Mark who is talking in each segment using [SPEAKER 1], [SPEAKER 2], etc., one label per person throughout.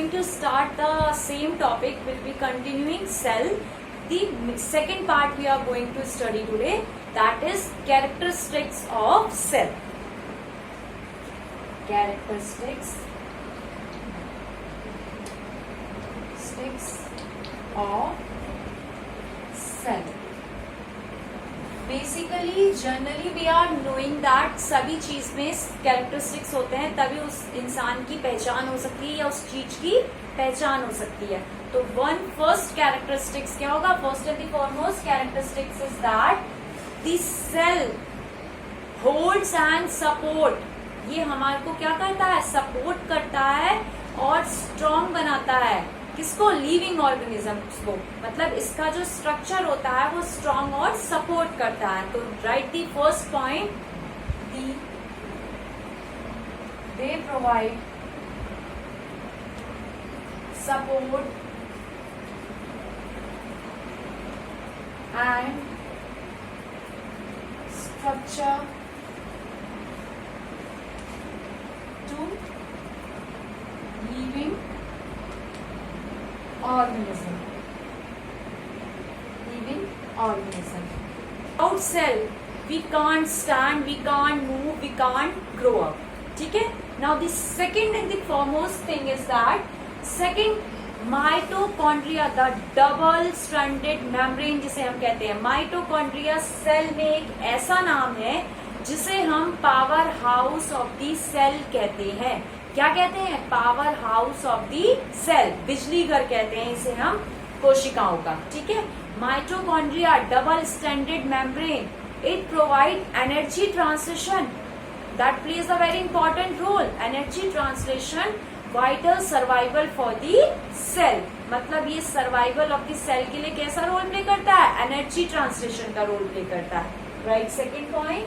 [SPEAKER 1] going to start the same topic. We'll be continuing cell. The second part we are going to study today, that is characteristics of cell. Characteristics of cell. Basically generally we are knowing that सभी चीज में characteristics होते हैं, तभी उस इंसान की पहचान हो सकती है या उस चीज की पहचान हो सकती है. तो वन फर्स्ट कैरेक्टरिस्टिक्स क्या होगा? First and the foremost characteristics is that the cell holds and support. ये हमारे को क्या करता है? सपोर्ट करता है और स्ट्रॉन्ग बनाता है. किसको? लिविंग ऑर्गेनिजम्स को. मतलब इसका जो स्ट्रक्चर होता है वो स्ट्रॉन्ग और सपोर्ट करता है. तो right the first point, they provide support and structure to living organism. Without cell, we can't stand, we can't move, we can't grow up. ठीक है? Now the second and the foremost thing is that second mitochondria, the double stranded membrane जिसे हम कहते हैं. Mitochondria cell में एक ऐसा नाम है जिसे हम power house of the cell कहते हैं. क्या कहते हैं? Power house of the cell. बिजली घर कहते हैं इसे हम कोशिकाओं का. ठीक है? Mitochondria double standard membrane, it provide energy translation, that plays a very important role. Energy translation vital survival for the cell. मतलब ये सर्वाइवल ऑफ दी सेल के लिए कैसा रोल प्ले करता है? एनर्जी ट्रांसलेशन का रोल प्ले करता है. Right. Second point,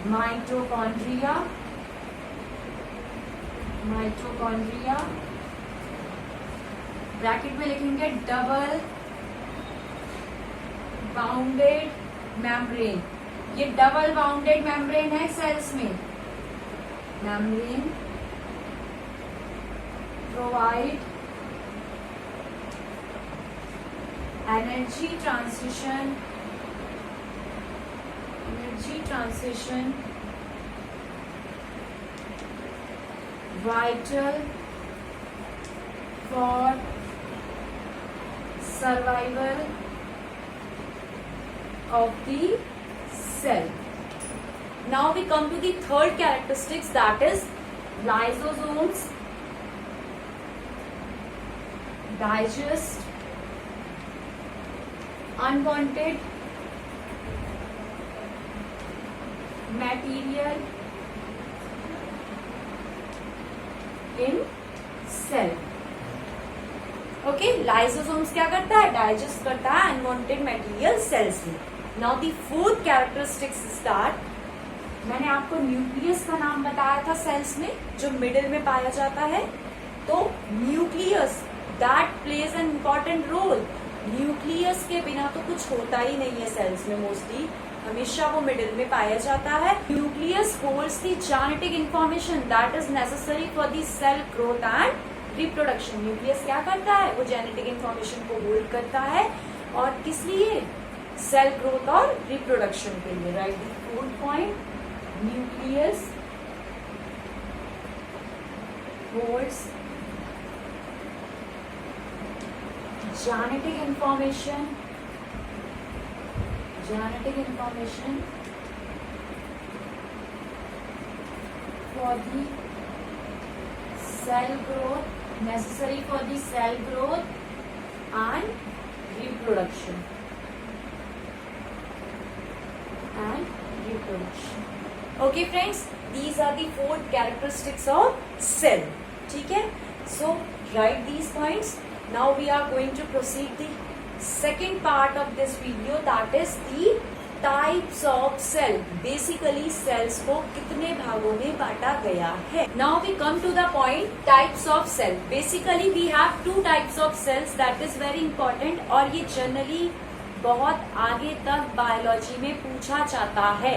[SPEAKER 1] mitochondria bracket में लिखेंगे डबल बाउंडेड मेम्ब्रेन. ये डबल बाउंडेड मेम्ब्रेन है सेल्स में. Membrane provide energy translation vital for survival of the cell. Now we come to the third characteristics, that is lysosomes digest unwanted material in cell. Okay, lysosomes क्या करता है? Digest करता है unwanted material sales में. Now the fourth characteristics is that, मैंने आपको nucleus का नाम बताया था सेल्स में जो मिडिल में पाया जाता है. तो nucleus that plays an important role. Nucleus के बिना तो कुछ होता ही नहीं है सेल्स में. मोस्टली हमेशा वो मिडिल में पाया जाता है. Nucleus holds the genetic information that is necessary for the cell growth and reproduction. Nucleus क्या करता है? वो जेनेटिक इंफॉर्मेशन को होल्ड करता है. और किस लिए? सेल ग्रोथ और रिप्रोडक्शन के लिए. Right. The fourth point, nucleus holds genetic information for the cell growth, necessary for the cell growth and reproduction. Okay friends, these are the four characteristics of cell. ठीक है? So write these points. Now we are going to proceed the second part of this video, that is the types of cell. Basically cells को कितने भागों में बांटा गया है. Now we come to the point, types of cell. Basically we have two types of cells, that is very important. और ये generally बहुत आगे तक बायोलॉजी में पूछा जाता है.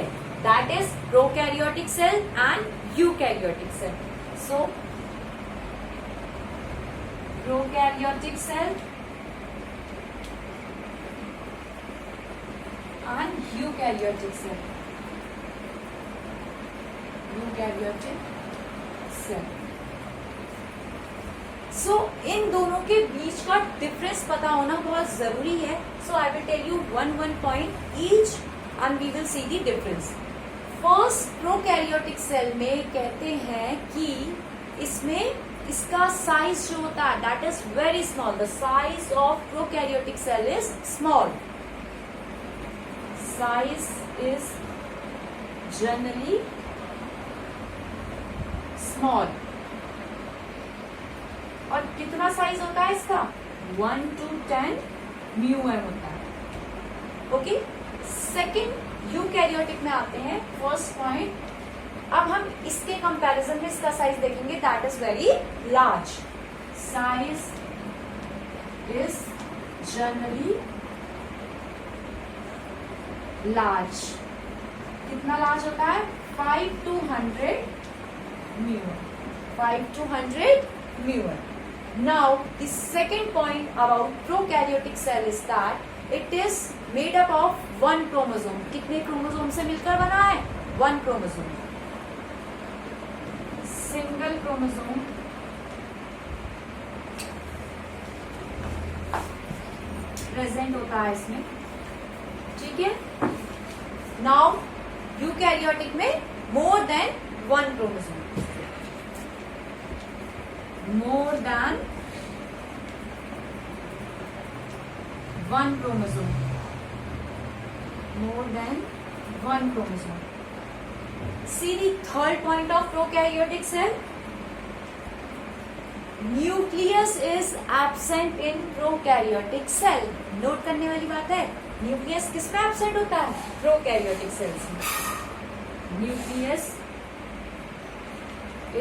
[SPEAKER 1] That is prokaryotic cell and eukaryotic cell. So prokaryotic cell and eukaryotic cell. Eukaryotic cell. So इन दोनों के बीच का डिफरेंस पता होना बहुत जरूरी है. So I will tell you one point each and we will see the difference. First prokaryotic cell में कहते हैं कि इसमें इसका साइज जो होता है that is very small. The size of prokaryotic cell is small. Size is generally small. और कितना साइज होता है इसका 1 to 10 μm होता है. ओके. सेकेंड यूकैरियोटिक में आते हैं. फर्स्ट पॉइंट, अब हम इसके कंपैरिजन में इसका साइज देखेंगे. That is very large. Size is generally large. कितना लार्ज होता है 5 to 100 μm. 5 to 100 μm. Now the second point about prokaryotic cell is that it is made up of one chromosome. कितने chromosome से मिलकर बना है 1 chromosome. Single chromosome present होता है इसमें. ठीक है. Now यूकैरियोटिक में more than 1 chromosome. More than 1 chromosome. More than 1 chromosome. See the third point of prokaryotic cell. Nucleus is absent in prokaryotic cell. Note करने वाली बात है. न्यूक्लियस किसमें एब्सेंट होता है प्रोकैरियोटिक सेल्स में. न्यूक्लियस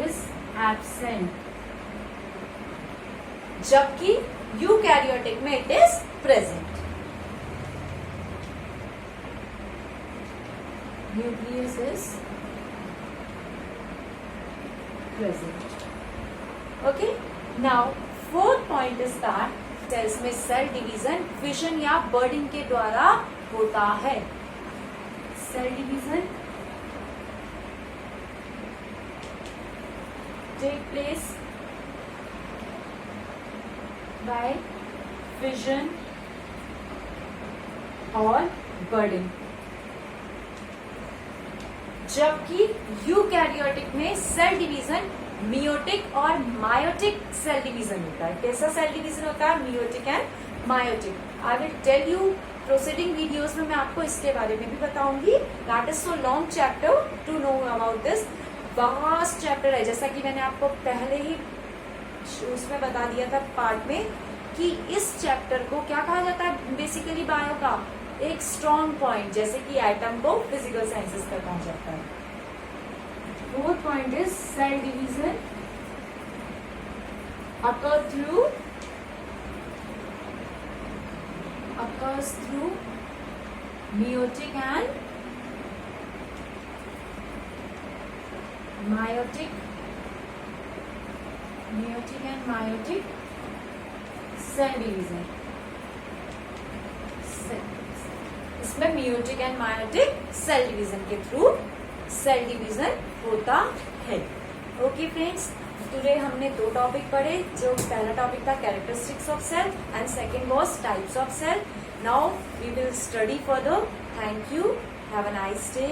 [SPEAKER 1] इज एब्सेंट, जबकि यूकैरियोटिक में it is present. Nucleus is present. Okay. Now fourth point is that cells में सेल डिवीजन फिशन या बर्डिंग के द्वारा होता है. Cell division take place by fission और बर्डिंग, जबकि यूकैरियोटिक में सेल डिवीजन मियोटिक और मायोटिक सेल डिवीजन होता है. कैसा सेल डिवीजन होता है meiotic and mitotic. I will tell you proceeding videos में मैं आपको इसके बारे में भी बताऊंगी. That is so long chapter to know about this. Vast chapter है, जैसा कि मैंने आपको पहले ही उसमें बता दिया था पार्ट में कि इस चैप्टर को क्या कहा जाता है. बेसिकली बायो का एक स्ट्रॉन्ग पॉइंट, जैसे कि एटम को फिजिकल साइंसेस का कहा जाता है. Fourth point is cell division occurs through meiotic and meiotic cell division. इसमें meiotic and meiotic cell division के थ्रू सेल डिवीजन होता है. ओके फ्रेंड्स, टुडे हमने 2 टॉपिक पढ़े. जो पहला टॉपिक था characteristics of cell and second was types of cell. Now we will study further. Thank you. Have a nice day.